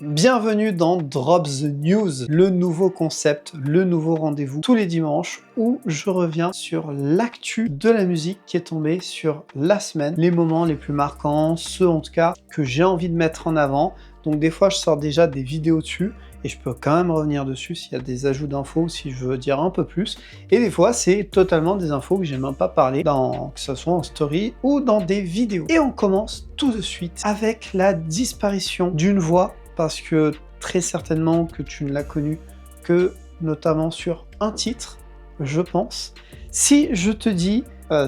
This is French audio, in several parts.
Bienvenue dans Drop the News, le nouveau concept, le nouveau rendez-vous tous les dimanches où je reviens sur l'actu de la musique qui est tombée sur la semaine, les moments les plus marquants, ceux en tout cas que j'ai envie de mettre en avant. Donc des fois je sors déjà des vidéos dessus et je peux quand même revenir dessus s'il y a des ajouts d'infos, si je veux dire un peu plus. Et des fois c'est totalement des infos que j'ai même pas parlé, que ce soit en story ou dans des vidéos. Et on commence tout de suite avec la disparition d'une voix, parce que très certainement que tu ne l'as connu que notamment sur un titre, je pense. Si je te dis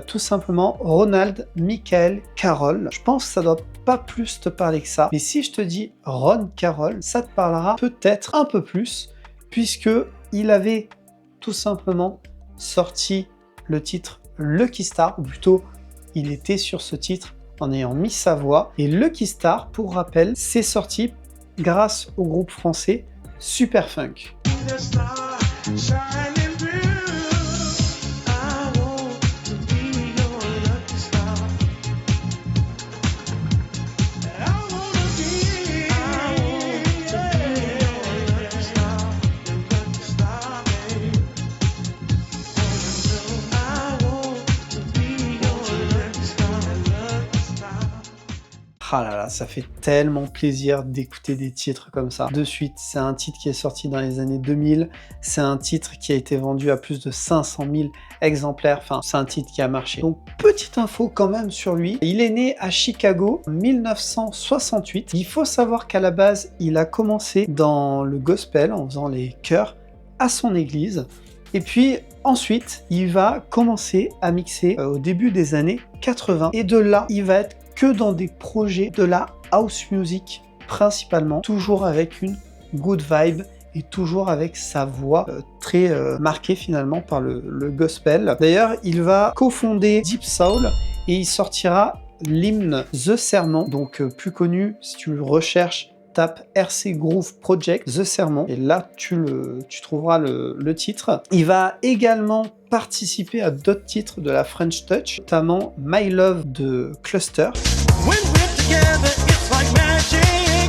tout simplement Ronald Michael Carroll, je pense que ça doit pas plus te parler que ça, mais si je te dis Ron Carroll, ça te parlera peut-être un peu plus, puisque il avait tout simplement sorti le titre Lucky Star, ou plutôt il était sur ce titre en ayant mis sa voix, et Lucky Star, pour rappel, c'est sorti grâce au groupe français Superfunk. Ah là là, ça fait tellement plaisir d'écouter des titres comme ça. De suite, c'est un titre qui est sorti dans les années 2000, c'est un titre qui a été vendu à plus de 500 000 exemplaires, enfin c'est un titre qui a marché. Donc petite info quand même sur lui, il est né à Chicago en 1968. Il faut savoir qu'à la base, il a commencé dans le gospel en faisant les chœurs à son église. Et puis ensuite, il va commencer à mixer au début des années 80. Et de là, il va être que dans des projets de la house music principalement, toujours avec une good vibe et toujours avec sa voix très marquée finalement par le gospel. D'ailleurs, il va cofonder Deep Soul et il sortira l'hymne The Sermon, donc plus connu si tu le recherches. Tape RC Groove Project, The Sermon, et là tu trouveras le titre. Il va également participer à d'autres titres de la French Touch, notamment My Love de Cluster. When we're together, it's like magic.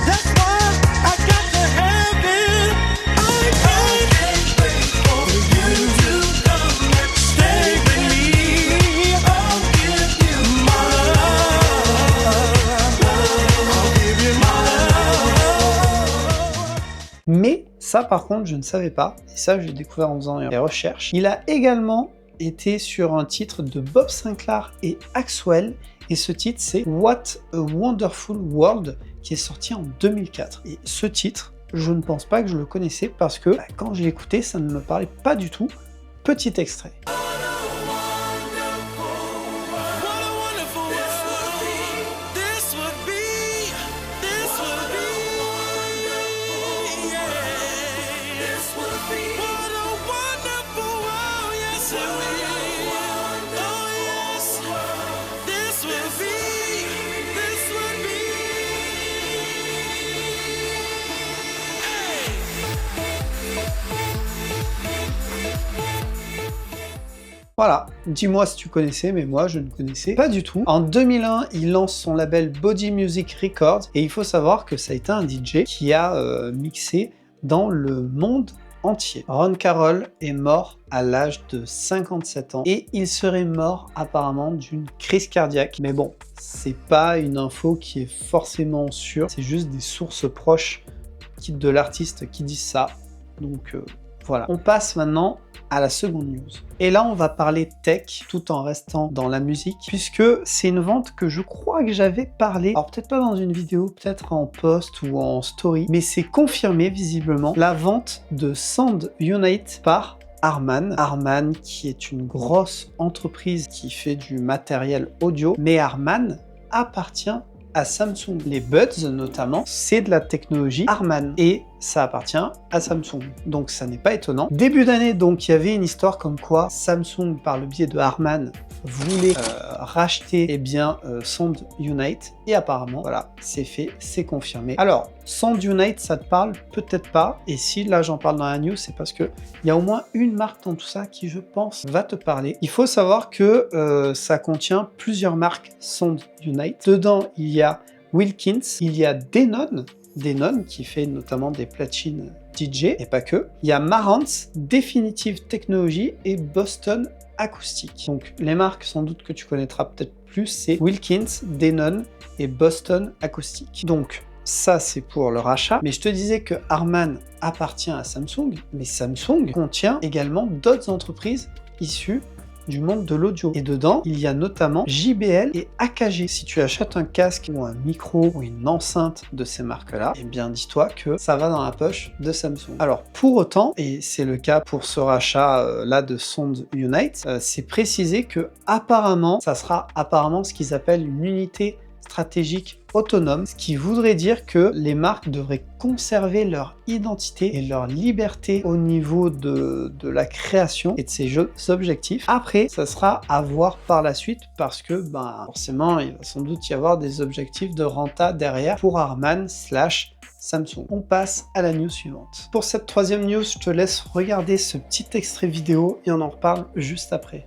That's why I got to have it. I can't wait for you to come and stay with me. I'll give you my love. I'll give you my love. Mais ça par contre je ne savais pas, et ça je l'ai découvert en faisant des recherches. Il a également été sur un titre de Bob Sinclair et Axwell, et ce titre c'est What a Wonderful World, qui est sorti en 2004. Et ce titre, je ne pense pas que je le connaissais parce que quand je l'ai écouté, ça ne me parlait pas du tout. Petit extrait. Voilà, dis-moi si tu connaissais, mais moi je ne connaissais pas du tout. En 2001, il lance son label Body Music Records, et il faut savoir que ça a été un DJ qui a mixé dans le monde entier. Ron Carroll est mort à l'âge de 57 ans, et il serait mort apparemment d'une crise cardiaque. Mais bon, c'est pas une info qui est forcément sûre, c'est juste des sources proches de l'artiste qui disent ça. Donc voilà. On passe maintenant à la seconde news. Et là, on va parler tech tout en restant dans la musique, puisque c'est une vente que je crois que j'avais parlé, alors peut-être pas dans une vidéo, peut-être en post ou en story, mais c'est confirmé visiblement, la vente de Sound Unite par Harman. Harman qui est une grosse entreprise qui fait du matériel audio, mais Harman appartient à Samsung. Les Buds notamment, c'est de la technologie Harman et ça appartient à Samsung. Donc ça n'est pas étonnant. Début d'année, donc il y avait une histoire comme quoi Samsung, par le biais de Harman, voulait racheter Sound Unite, et apparemment, voilà, c'est fait, c'est confirmé. Alors, Sound Unite, ça te parle peut-être pas, et si là j'en parle dans la news, c'est parce que il y a au moins une marque dans tout ça qui, je pense, va te parler. Il faut savoir que ça contient plusieurs marques Sound Unite. Dedans, il y a Wilkins, il y a Denon, Denon, qui fait notamment des platines DJ, et pas que. Il y a Marantz, Definitive Technology et Boston Acoustic. Donc les marques sans doute que tu connaîtras peut-être plus, c'est Wilkins, Denon et Boston Acoustic. Donc ça c'est pour le rachat, mais je te disais que Harman appartient à Samsung, mais Samsung contient également d'autres entreprises issues du monde de l'audio. Et dedans, il y a notamment JBL et AKG. Si tu achètes un casque ou un micro ou une enceinte de ces marques-là, eh bien dis-toi que ça va dans la poche de Samsung. Alors pour autant, et c'est le cas pour ce rachat-là de Sound Unite, c'est précisé que apparemment, ça sera apparemment ce qu'ils appellent une unité stratégique autonome, ce qui voudrait dire que les marques devraient conserver leur identité et leur liberté au niveau de la création et de ces objectifs. Après, ça sera à voir par la suite parce que forcément, il va sans doute y avoir des objectifs de renta derrière pour Harman / Samsung. On passe à la news suivante. Pour cette troisième news, je te laisse regarder ce petit extrait vidéo et on en reparle juste après.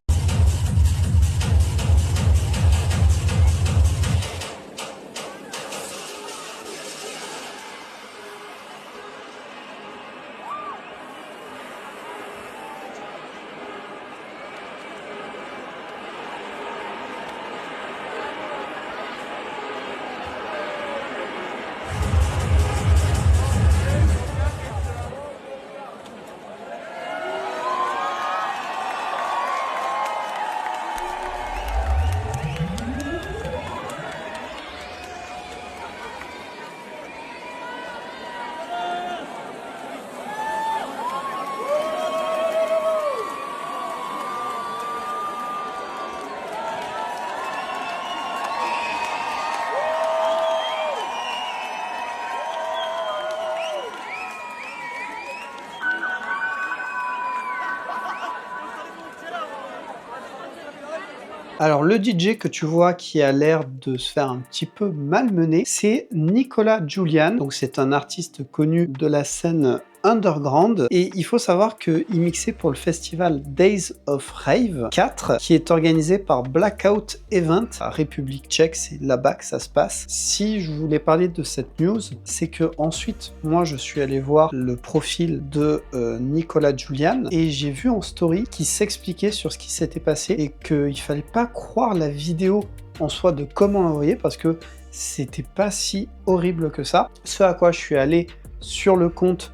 Alors le DJ que tu vois qui a l'air de se faire un petit peu malmener, c'est Nicolas Julian. Donc c'est un artiste connu de la scène underground et il faut savoir qu'il mixait pour le festival Days of Rave 4 qui est organisé par Blackout Event à République Tchèque, c'est là-bas que ça se passe. Si je voulais parler de cette news, c'est que ensuite moi je suis allé voir le profil de Nicolas Julian et j'ai vu en story qui s'expliquait sur ce qui s'était passé et qu'il fallait pas croire la vidéo en soi de comment l'envoyer parce que c'était pas si horrible que ça. Ce à quoi je suis allé sur le compte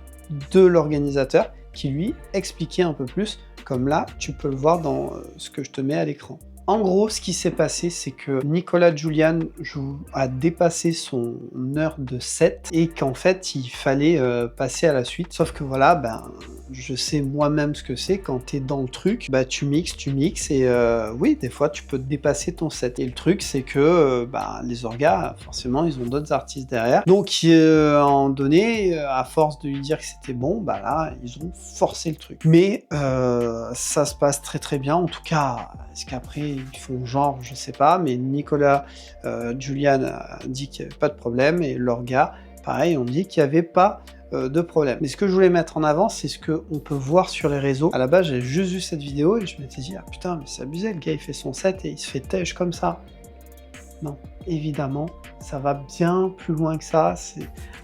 de l'organisateur qui lui expliquait un peu plus, comme là tu peux le voir dans ce que je te mets à l'écran. En gros, ce qui s'est passé, c'est que Nicolas Julian a dépassé son heure de set et qu'en fait, il fallait passer à la suite. Sauf que voilà, je sais moi-même ce que c'est. Quand tu es dans le truc, tu mixes et oui, des fois, tu peux dépasser ton set. Et le truc, c'est que les orgas, forcément, ils ont d'autres artistes derrière. Donc, à un moment donné, à force de lui dire que c'était bon, là, ils ont forcé le truc. Mais ça se passe très très bien. En tout cas, est-ce qu'après, ils font genre, je sais pas, mais Nicolas Julian a dit qu'il n'y avait pas de problème et l'orga, pareil, on dit qu'il n'y avait pas de problème. Mais ce que je voulais mettre en avant, c'est ce qu'on peut voir sur les réseaux. À la base, j'ai juste vu cette vidéo et je m'étais dit, ah putain, mais c'est abusé, le gars il fait son set et il se fait têche comme ça. Non, évidemment, ça va bien plus loin que ça.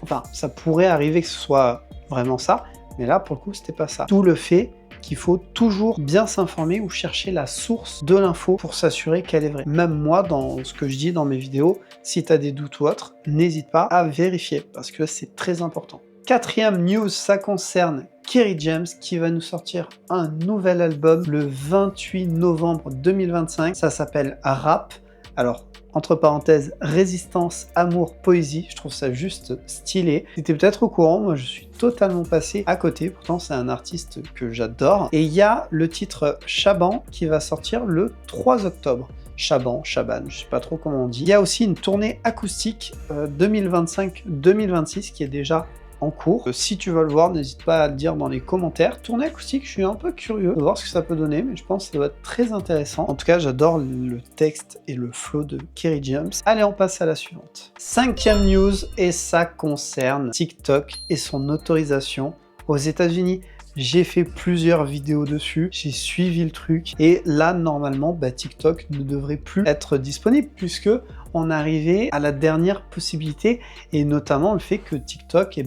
Enfin, ça pourrait arriver que ce soit vraiment ça, mais là, pour le coup, c'était pas ça. Tout le fait qu'il faut toujours bien s'informer ou chercher la source de l'info pour s'assurer qu'elle est vraie. Même moi, dans ce que je dis dans mes vidéos, si tu as des doutes ou autres, n'hésite pas à vérifier parce que c'est très important. Quatrième news, ça concerne Kerry James qui va nous sortir un nouvel album le 28 novembre 2025. Ça s'appelle Rap. Alors, entre parenthèses, résistance, amour, poésie, je trouve ça juste stylé. C'était peut-être au courant, moi je suis totalement passé à côté, pourtant c'est un artiste que j'adore. Et il y a le titre Chaban qui va sortir le 3 octobre. Chaban, Chaban, je sais pas trop comment on dit. Il y a aussi une tournée acoustique 2025-2026 qui est déjà en cours. Si tu veux le voir, n'hésite pas à le dire dans les commentaires. Tournée acoustique, je suis un peu curieux de voir ce que ça peut donner, mais je pense que ça doit être très intéressant. En tout cas, j'adore le texte et le flow de Kerry James. Allez, on passe à la suivante. Cinquième news, et ça concerne TikTok et son autorisation aux États-Unis. J'ai fait plusieurs vidéos dessus, j'ai suivi le truc et là normalement TikTok ne devrait plus être disponible puisque on arrivait à la dernière possibilité, et notamment le fait que TikTok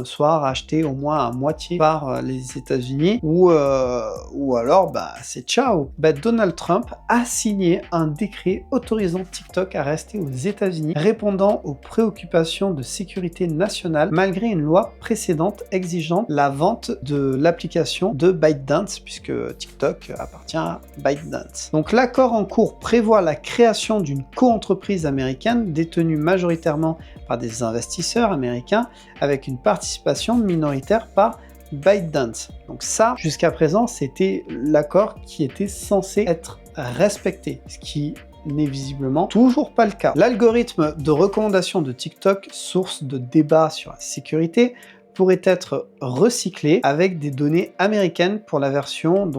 soit racheté au moins à moitié par les États-Unis, ou alors c'est ciao. Donald Trump a signé un décret autorisant TikTok à rester aux États-Unis, répondant aux préoccupations de sécurité nationale, malgré une loi précédente exigeant la vente de l'application de ByteDance, puisque TikTok appartient à ByteDance. Donc l'accord en cours prévoit la création d'une co-entreprise américaine détenue majoritairement par des investisseurs américains, avec une participation minoritaire par ByteDance. Donc ça, jusqu'à présent, c'était l'accord qui était censé être respecté, ce qui n'est visiblement toujours pas le cas. L'algorithme de recommandation de TikTok, source de débat sur la sécurité, pourrait être recyclé avec des données américaines pour la version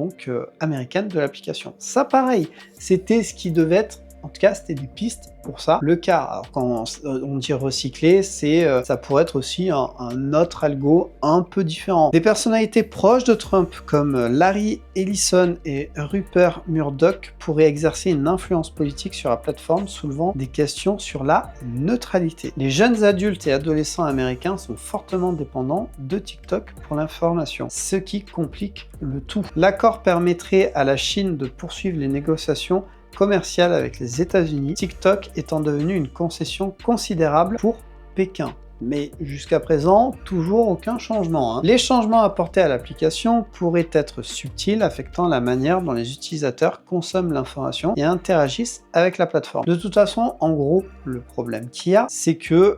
américaine de l'application. Ça pareil, c'était ce qui devait être, en tout cas c'était des pistes pour ça. Le cas, alors quand on dit recycler, ça pourrait être aussi un autre algo un peu différent. Des personnalités proches de Trump comme Larry Ellison et Rupert Murdoch pourraient exercer une influence politique sur la plateforme, soulevant des questions sur la neutralité. Les jeunes adultes et adolescents américains sont fortement dépendants de TikTok pour l'information, ce qui complique le tout. L'accord permettrait à la Chine de poursuivre les négociations commerciale avec les États-Unis, TikTok étant devenu une concession considérable pour Pékin. Mais jusqu'à présent, toujours aucun changement. Les changements apportés à l'application pourraient être subtils, affectant la manière dont les utilisateurs consomment l'information et interagissent avec la plateforme. De toute façon, en gros, le problème qu'il y a, c'est que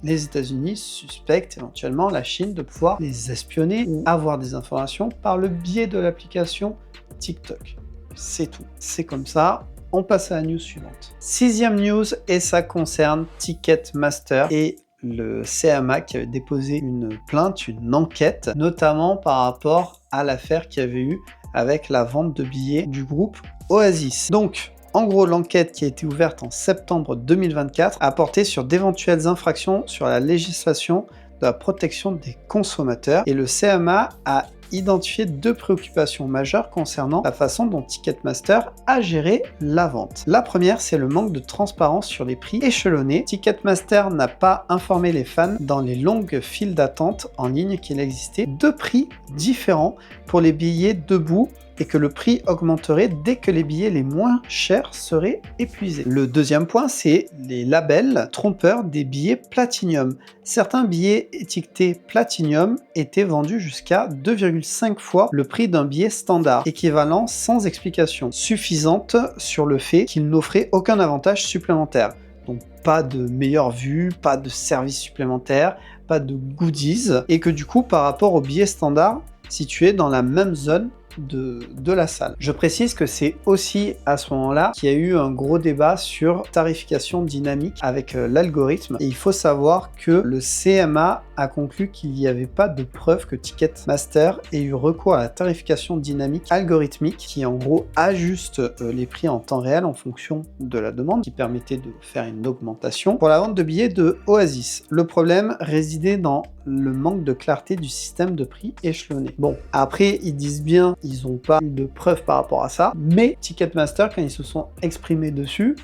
les États-Unis suspectent éventuellement la Chine de pouvoir les espionner ou avoir des informations par le biais de l'application TikTok. C'est tout. C'est comme ça. On passe à la news suivante. 6e news, et ça concerne Ticketmaster et le CMA qui avait déposé une plainte, une enquête, notamment par rapport à l'affaire qu'il y avait eu avec la vente de billets du groupe Oasis. Donc, en gros, l'enquête qui a été ouverte en septembre 2024 a porté sur d'éventuelles infractions sur la législation de la protection des consommateurs, et le CMA a identifié 2 préoccupations majeures concernant la façon dont Ticketmaster a géré la vente. La première, c'est le manque de transparence sur les prix échelonnés. Ticketmaster n'a pas informé les fans dans les longues files d'attente en ligne qu'il existait 2 prix différents pour les billets debout, et que le prix augmenterait dès que les billets les moins chers seraient épuisés. Le deuxième point, c'est les labels trompeurs des billets Platinum. Certains billets étiquetés Platinum étaient vendus jusqu'à 2,5 fois le prix d'un billet standard, équivalent sans explication suffisante sur le fait qu'ils n'offraient aucun avantage supplémentaire. Donc pas de meilleure vue, pas de service supplémentaire, pas de goodies, et que du coup par rapport au billet standard situé dans la même zone de la salle. Je précise que c'est aussi à ce moment-là qu'il y a eu un gros débat sur tarification dynamique avec l'algorithme, et il faut savoir que le CMA a conclu qu'il n'y avait pas de preuve que Ticketmaster ait eu recours à la tarification dynamique algorithmique qui en gros ajuste les prix en temps réel en fonction de la demande, qui permettait de faire une augmentation pour la vente de billets de Oasis. Le problème résidait dans le manque de clarté du système de prix échelonné. Bon, après ils disent bien ils n'ont pas eu de preuves par rapport à ça, mais Ticketmaster, quand ils se sont exprimés dessus,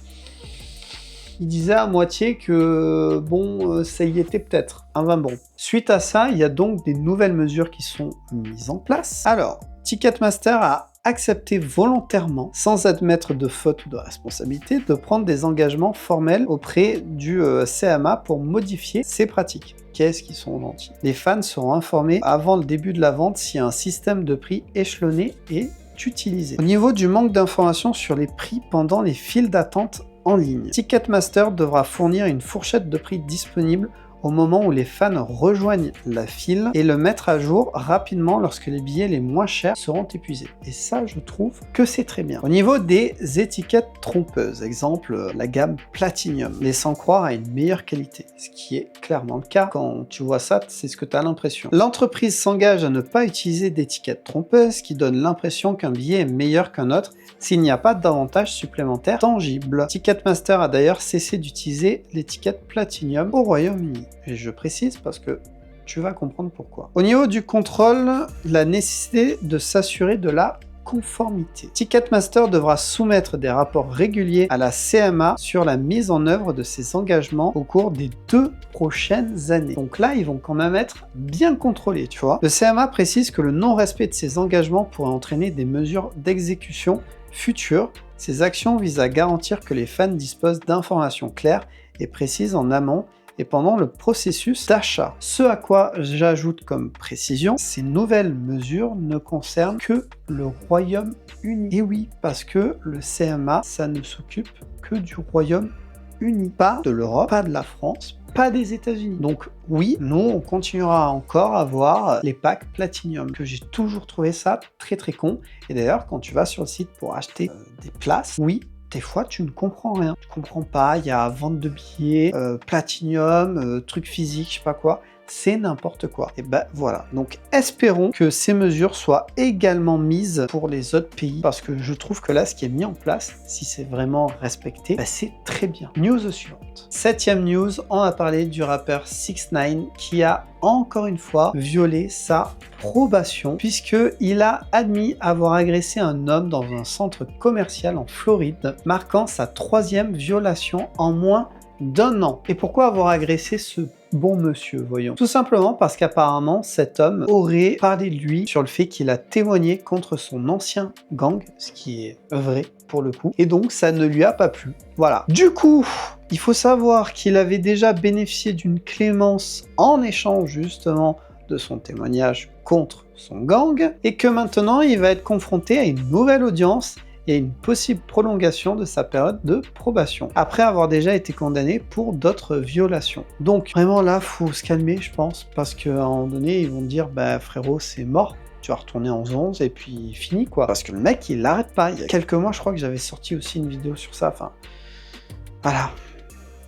ils disaient à moitié que bon, ça y était peut-être. Enfin bon. Suite à ça, il y a donc des nouvelles mesures qui sont mises en place. Alors, Ticketmaster a accepté volontairement, sans admettre de faute ou de responsabilité, de prendre des engagements formels auprès du CMA pour modifier ses pratiques. Qu'est-ce qu'ils sont gentils. Les fans seront informés avant le début de la vente si un système de prix échelonné est utilisé. Au niveau du manque d'informations sur les prix pendant les files d'attente en ligne, Ticketmaster devra fournir une fourchette de prix disponible au moment où les fans rejoignent la file et le mettre à jour rapidement lorsque les billets les moins chers seront épuisés. Et ça, je trouve que c'est très bien. Au niveau des étiquettes trompeuses, exemple la gamme Platinum, laissant croire à une meilleure qualité, ce qui est clairement le cas. Quand tu vois ça, c'est ce que tu as l'impression. L'entreprise s'engage à ne pas utiliser d'étiquettes trompeuses qui donnent l'impression qu'un billet est meilleur qu'un autre s'il n'y a pas d'avantage supplémentaire tangible. Ticketmaster a d'ailleurs cessé d'utiliser l'étiquette Platinum au Royaume-Uni. Et je précise parce que tu vas comprendre pourquoi. Au niveau du contrôle, la nécessité de s'assurer de la conformité. Ticketmaster devra soumettre des rapports réguliers à la CMA sur la mise en œuvre de ses engagements au cours des 2 prochaines années. Donc là, ils vont quand même être bien contrôlés, tu vois. Le CMA précise que le non-respect de ces engagements pourrait entraîner des mesures d'exécution futures. Ces actions visent à garantir que les fans disposent d'informations claires et précises en amont et pendant le processus d'achat. Ce à quoi j'ajoute comme précision, ces nouvelles mesures ne concernent que le Royaume-Uni. Et oui, parce que le CMA, ça ne s'occupe que du Royaume-Uni, pas de l'Europe, pas de la France, pas des États-Unis. Donc oui, nous, on continuera encore à voir les packs Platinum, que j'ai toujours trouvé ça très très con. Et d'ailleurs, quand tu vas sur le site pour acheter des places, oui, des fois, tu ne comprends rien. Tu comprends pas, il y a vente de billets, Platinum, trucs physiques, je sais pas quoi. C'est n'importe quoi. Et ben voilà. Donc espérons que ces mesures soient également mises pour les autres pays, parce que je trouve que là, ce qui est mis en place, si c'est vraiment respecté, ben c'est très bien. News suivante. 7e news, on a parlé du rappeur 6ix9ine qui a encore une fois violé sa probation puisqu'il a admis avoir agressé un homme dans un centre commercial en Floride, marquant sa 3e violation en moins d'1 an. Et pourquoi avoir agressé ce bon monsieur, voyons? Tout simplement parce qu'apparemment cet homme aurait parlé de lui sur le fait qu'il a témoigné contre son ancien gang, ce qui est vrai pour le coup, et donc ça ne lui a pas plu. Voilà. Du coup, il faut savoir qu'il avait déjà bénéficié d'une clémence en échange justement de son témoignage contre son gang, et que maintenant il va être confronté à une nouvelle audience et une possible prolongation de sa période de probation, après avoir déjà été condamné pour d'autres violations. Donc vraiment là, faut se calmer, je pense, parce qu'à un moment donné, ils vont dire « bah frérot, c'est mort, tu vas retourner en 11 et puis fini quoi ». Parce que le mec, il l'arrête pas. Il y a quelques mois, je crois que j'avais sorti aussi une vidéo sur ça, enfin... Voilà.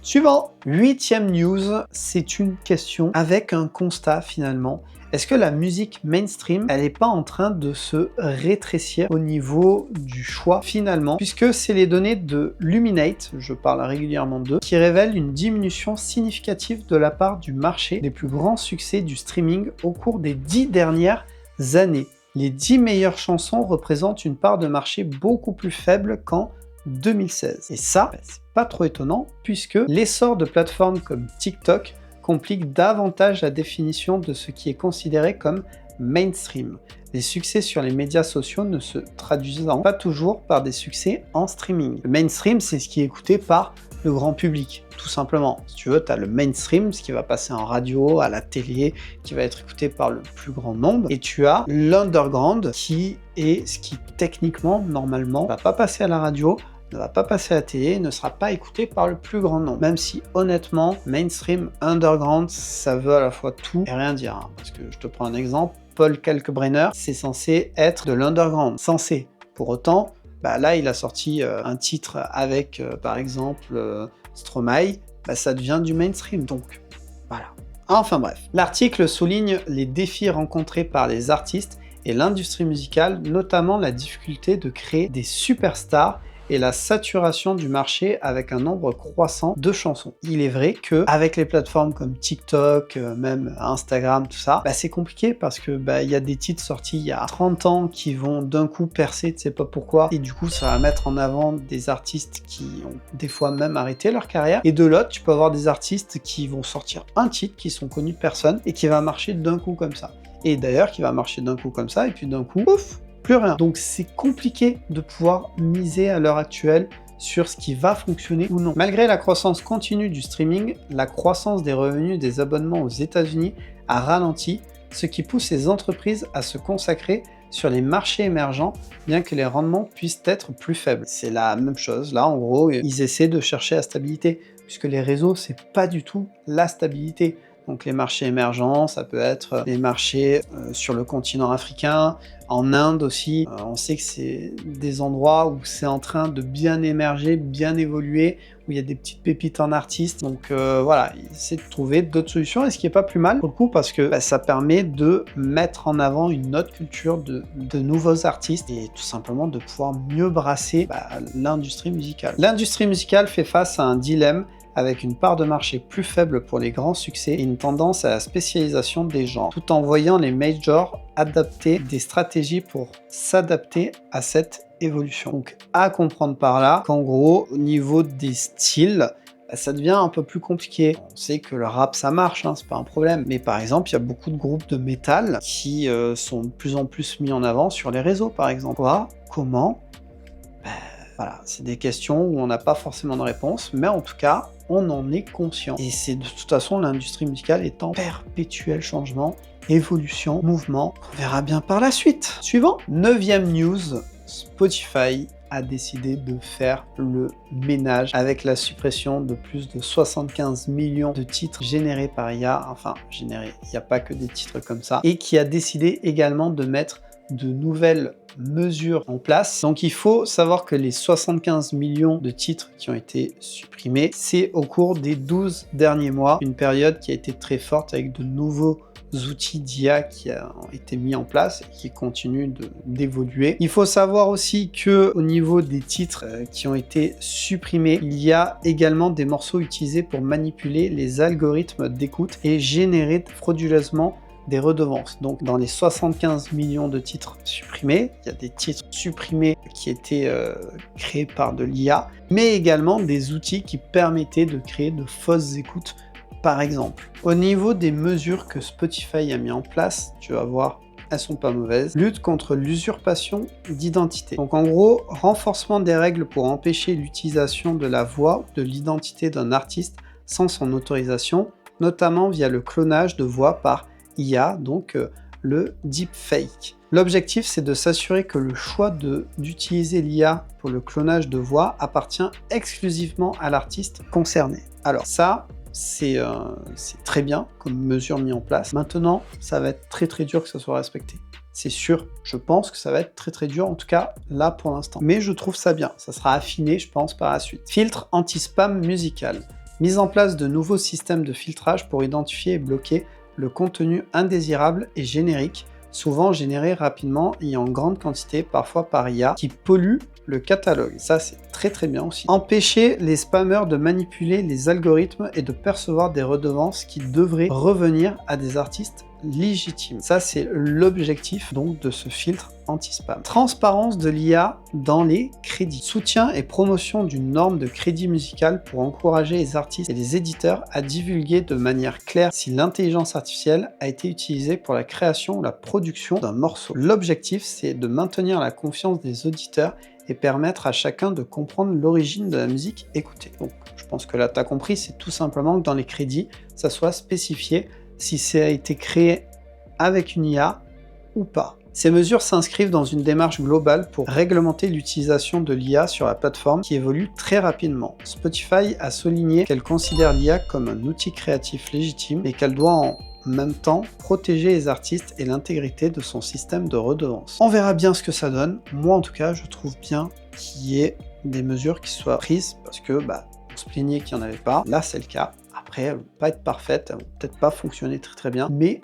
Suivant. 8e news, c'est une question avec un constat finalement. Est-ce que la musique mainstream, elle n'est pas en train de se rétrécir au niveau du choix finalement, puisque c'est les données de Luminate, je parle régulièrement d'eux, qui révèlent une diminution significative de la part du marché des plus grands succès du streaming au cours des 10 dernières années. Les 10 meilleures chansons représentent une part de marché beaucoup plus faible qu'en 2016. Et ça, c'est pas trop étonnant, puisque l'essor de plateformes comme TikTok complique davantage la définition de ce qui est considéré comme mainstream. Les succès sur les médias sociaux ne se traduisant pas toujours par des succès en streaming. Le mainstream, c'est ce qui est écouté par le grand public, tout simplement. Si tu veux, tu as le mainstream, ce qui va passer en radio, à la télé, qui va être écouté par le plus grand nombre, et tu as l'underground, qui est ce qui, techniquement, normalement, ne va pas passer à la radio, ne va pas passer à la télé, ne sera pas écouté par le plus grand nombre. Même si, honnêtement, mainstream, underground, ça veut à la fois tout et rien dire. Hein. Parce que je te prends un exemple, Paul Kalkbrenner, c'est censé être de l'underground. Censé. Pour autant, bah là, il a sorti un titre avec, par exemple, Stromae, bah ça devient du mainstream. Donc, voilà. Enfin bref. L'article souligne les défis rencontrés par les artistes et l'industrie musicale, notamment la difficulté de créer des superstars et la saturation du marché avec un nombre croissant de chansons. Il est vrai que avec les plateformes comme TikTok, même Instagram, tout ça, bah c'est compliqué parce que bah, y a des titres sortis il y a 30 ans qui vont d'un coup percer, tu sais pas pourquoi, et du coup ça va mettre en avant des artistes qui ont des fois même arrêté leur carrière, et de l'autre tu peux avoir des artistes qui vont sortir un titre qui sont connus de personne et qui va marcher d'un coup comme ça. Et d'ailleurs qui va marcher d'un coup comme ça, et puis d'un coup, ouf, plus rien. Donc c'est compliqué de pouvoir miser à l'heure actuelle sur ce qui va fonctionner ou non. Malgré la croissance continue du streaming, la croissance des revenus des abonnements aux États-Unis a ralenti, ce qui pousse les entreprises à se consacrer sur les marchés émergents, bien que les rendements puissent être plus faibles. C'est la même chose, là en gros, ils essaient de chercher la stabilité, puisque les réseaux, c'est pas du tout la stabilité. Donc les marchés émergents, ça peut être les marchés sur le continent africain, en Inde aussi. On sait que c'est des endroits où c'est en train de bien émerger, bien évoluer, où il y a des petites pépites en artistes. Donc voilà, essayer de trouver d'autres solutions, et ce qui est pas plus mal pour le coup, parce que bah, ça permet de mettre en avant une autre culture de nouveaux artistes, et tout simplement de pouvoir mieux brasser l'industrie musicale. L'industrie musicale fait face à un dilemme. avec une part de marché plus faible pour les grands succès et une tendance à la spécialisation des genres, tout en voyant les majors adapter des stratégies pour s'adapter à cette évolution. Donc à comprendre par là qu'en gros, au niveau des styles, ça devient un peu plus compliqué. On sait que le rap ça marche, hein, c'est pas un problème. Mais par exemple, il y a beaucoup de groupes de métal qui sont de plus en plus mis en avant sur les réseaux, par exemple. Quoi ? Comment ? Voilà, c'est des questions où on n'a pas forcément de réponse, mais en tout cas, on en est conscient. Et c'est de toute façon, l'industrie musicale est en perpétuel changement, évolution, mouvement. On verra bien par la suite. Suivant, 9e news, Spotify a décidé de faire le ménage avec la suppression de plus de 75 millions de titres générés par IA, enfin générés, il n'y a pas que des titres comme ça, et qui a décidé également de mettre de nouvelles mesures en place. Donc il faut savoir que les 75 millions de titres qui ont été supprimés, c'est au cours des 12 derniers mois, une période qui a été très forte avec de nouveaux outils d'IA qui ont été mis en place et qui continuent d'évoluer. Il faut savoir aussi que au niveau des titres qui ont été supprimés, il y a également des morceaux utilisés pour manipuler les algorithmes d'écoute et générer frauduleusement des redevances. Donc dans les 75 millions de titres supprimés, il y a des titres supprimés qui étaient créés par de l'IA, mais également des outils qui permettaient de créer de fausses écoutes, par exemple. Au niveau des mesures que Spotify a mis en place, tu vas voir, elles sont pas mauvaises. Lutte contre l'usurpation d'identité. Donc en gros, renforcement des règles pour empêcher l'utilisation de la voix ou de l'identité d'un artiste sans son autorisation, notamment via le clonage de voix par IA, donc le deepfake. L'objectif, c'est de s'assurer que le choix d'utiliser l'IA pour le clonage de voix appartient exclusivement à l'artiste concerné. Alors ça, c'est très bien comme mesure mise en place. Maintenant, ça va être très très dur que ça soit respecté. C'est sûr, je pense que ça va être très très dur, en tout cas là pour l'instant. Mais je trouve ça bien, ça sera affiné je pense par la suite. Filtre anti-spam musical. Mise en place de nouveaux systèmes de filtrage pour identifier et bloquer le contenu indésirable et générique, souvent généré rapidement et en grande quantité, parfois par IA, qui pollue le catalogue. Ça, c'est très très bien aussi. Empêcher les spammers de manipuler les algorithmes et de percevoir des redevances qui devraient revenir à des artistes légitimes. Ça, c'est l'objectif donc de ce filtre anti-spam. Transparence de l'IA dans les crédits. Soutien et promotion d'une norme de crédit musical pour encourager les artistes et les éditeurs à divulguer de manière claire si l'intelligence artificielle a été utilisée pour la création ou la production d'un morceau. L'objectif, c'est de maintenir la confiance des auditeurs et permettre à chacun de comprendre l'origine de la musique écoutée. Donc, je pense que là, tu as compris, c'est tout simplement que dans les crédits, ça soit spécifié si ça a été créé avec une IA ou pas. Ces mesures s'inscrivent dans une démarche globale pour réglementer l'utilisation de l'IA sur la plateforme qui évolue très rapidement. Spotify a souligné qu'elle considère l'IA comme un outil créatif légitime et qu'elle doit en même temps protéger les artistes et l'intégrité de son système de redevance. On verra bien ce que ça donne. Moi en tout cas, je trouve bien qu'il y ait des mesures qui soient prises parce que on se plaignait qu'il n'y en avait pas. Là, c'est le cas. Après, elles ne vont pas être parfaites, elles ne vont peut-être pas fonctionner très très bien, mais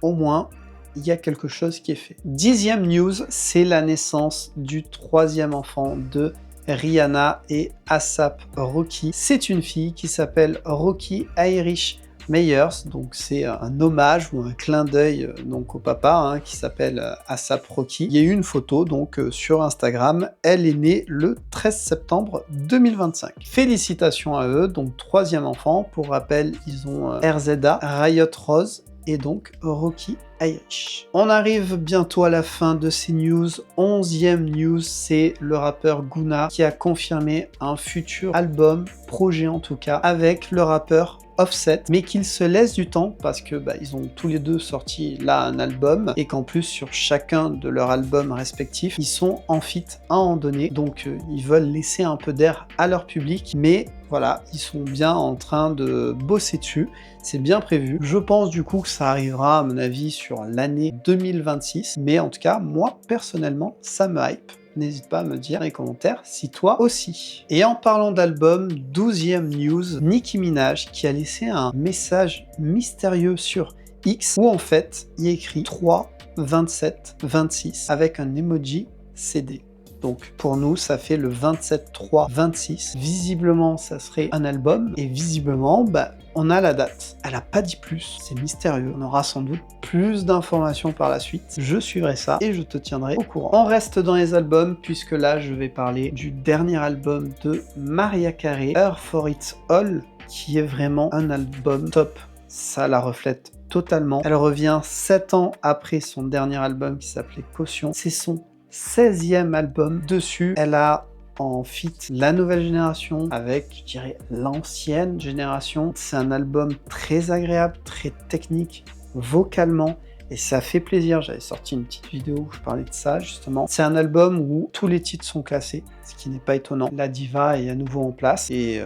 au moins, il y a quelque chose qui est fait. 10e news, c'est la naissance du 3e enfant de Rihanna et A$AP Rocky. C'est une fille qui s'appelle Rocky Irish Meyers, donc c'est un hommage ou un clin d'œil donc au papa qui s'appelle A$AP Rocky. Il y a eu une photo donc sur Instagram, elle est née le 13 septembre 2025. Félicitations à eux, donc 3e enfant, pour rappel ils ont RZA, Riot Rose et donc Rocky Irish. On arrive bientôt à la fin de ces news. 11e news, c'est le rappeur Gunna qui a confirmé un futur album, projet en tout cas, avec le rappeur Offset, mais qu'ils se laissent du temps parce que ils ont tous les deux sorti là un album et qu'en plus sur chacun de leurs albums respectifs ils sont en feat à un moment donné, donc ils veulent laisser un peu d'air à leur public, mais voilà, ils sont bien en train de bosser dessus, c'est bien prévu. Je pense du coup que ça arrivera à mon avis sur l'année 2026, mais en tout cas moi personnellement ça me hype. N'hésite pas à me dire dans les commentaires si toi aussi. Et en parlant d'album, 12e news, Nicki Minaj qui a laissé un message mystérieux sur X où en fait il y a écrit 3, 27, 26 avec un emoji CD. Donc pour nous, ça fait le 27/3/26. Visiblement, ça serait un album. Et visiblement, on a la date. Elle a pas dit plus, c'est mystérieux. On aura sans doute plus d'informations par la suite. Je suivrai ça et je te tiendrai au courant. On reste dans les albums, puisque là, je vais parler du dernier album de Mariah Carey, Her For It's All, qui est vraiment un album top. Ça la reflète totalement. Elle revient 7 ans après son dernier album qui s'appelait Caution. C'est son 16e album. Dessus, elle a en feat la nouvelle génération avec, je dirais, l'ancienne génération. C'est un album très agréable, très technique, vocalement, et ça fait plaisir. J'avais sorti une petite vidéo où je parlais de ça, justement. C'est un album où tous les titres sont classés, ce qui n'est pas étonnant. La diva est à nouveau en place, et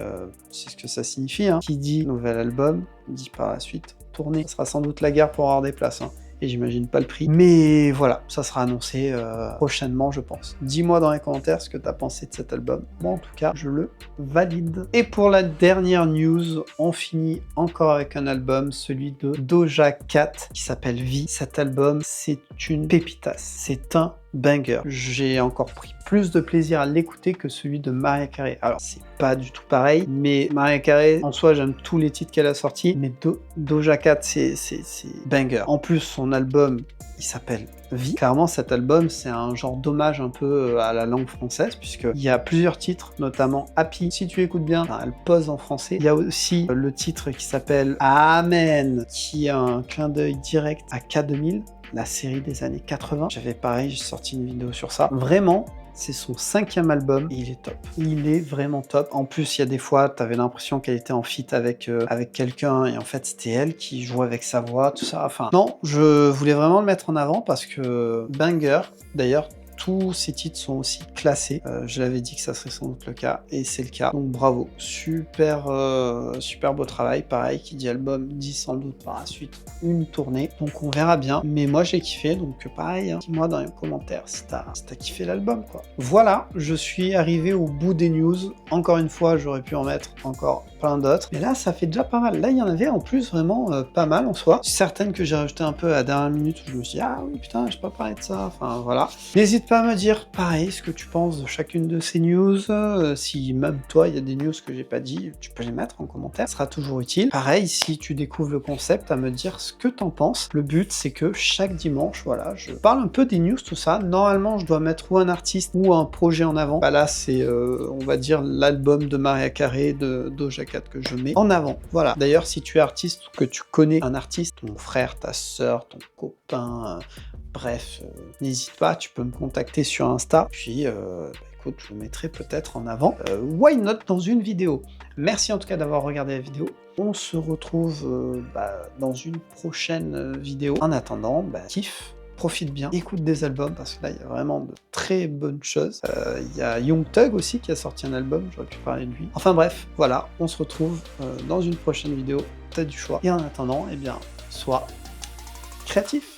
c'est ce que ça signifie. Qui dit nouvel album, dit par la suite tournée. Ce sera sans doute la guerre pour avoir des places. Et j'imagine pas le prix. Mais voilà, ça sera annoncé prochainement, je pense. Dis-moi dans les commentaires ce que tu as pensé de cet album. Moi, en tout cas, je le valide. Et pour la dernière news, on finit encore avec un album, celui de Doja Cat, qui s'appelle V. Cet album, c'est une pépitasse. C'est un banger. J'ai encore pris plus de plaisir à l'écouter que celui de Mariah Carey. Alors, c'est pas du tout pareil, mais Mariah Carey, en soi, j'aime tous les titres qu'elle a sortis, mais Doja Cat, c'est banger. En plus, son album, il s'appelle V. Clairement, cet album, c'est un genre d'hommage un peu à la langue française, puisqu'il y a plusieurs titres, notamment Happy. Si tu écoutes bien, elle pose en français. Il y a aussi le titre qui s'appelle Amen, qui a un clin d'œil direct à K2000, la série des années 80. J'ai sorti une vidéo sur ça. Vraiment, c'est son 5e album et il est top. Il est vraiment top. En plus, il y a des fois, tu avais l'impression qu'elle était en feat avec quelqu'un et en fait, c'était elle qui jouait avec sa voix, tout ça. Enfin, non, je voulais vraiment le mettre en avant parce que banger. D'ailleurs, tous ces titres sont aussi classés. Je l'avais dit que ça serait sans doute le cas, et c'est le cas. Donc bravo, super beau travail. Pareil, qui dit album, dit sans doute par la suite une tournée. Donc on verra bien. Mais moi j'ai kiffé, donc pareil, dis-moi dans les commentaires si t'as kiffé l'album, quoi. Voilà, je suis arrivé au bout des news. Encore une fois, j'aurais pu en mettre encore plein d'autres. Mais là, ça fait déjà pas mal. Là, il y en avait en plus vraiment pas mal en soi. Certaines que j'ai rajoutées un peu à la dernière minute où je me suis dit, ah oui, putain, j'ai pas parlé de ça. Enfin, voilà. N'hésite pas à me dire, pareil, ce que tu penses de chacune de ces news. Si même toi, il y a des news que j'ai pas dit, tu peux les mettre en commentaire. Ce sera toujours utile. Pareil, si tu découvres le concept, à me dire ce que t'en penses. Le but, c'est que chaque dimanche, voilà, je parle un peu des news, tout ça. Normalement, je dois mettre ou un artiste ou un projet en avant. Là, c'est, on va dire, l'album de Mariah Carey, de Doja Cat que je mets en avant. Voilà. D'ailleurs, si tu es artiste ou que tu connais un artiste, ton frère, ta sœur, ton copain, bref, n'hésite pas, tu peux me contacter sur Insta. Puis, écoute, je le mettrai peut-être en avant. Why not dans une vidéo. Merci en tout cas d'avoir regardé la vidéo. On se retrouve dans une prochaine vidéo. En attendant, kiffe. Profite bien, écoute des albums, parce que là, il y a vraiment de très bonnes choses. Il y a Young Thug aussi qui a sorti un album, j'aurais pu parler de lui. Enfin bref, voilà, on se retrouve dans une prochaine vidéo, t'as du choix. Et en attendant, sois créatif.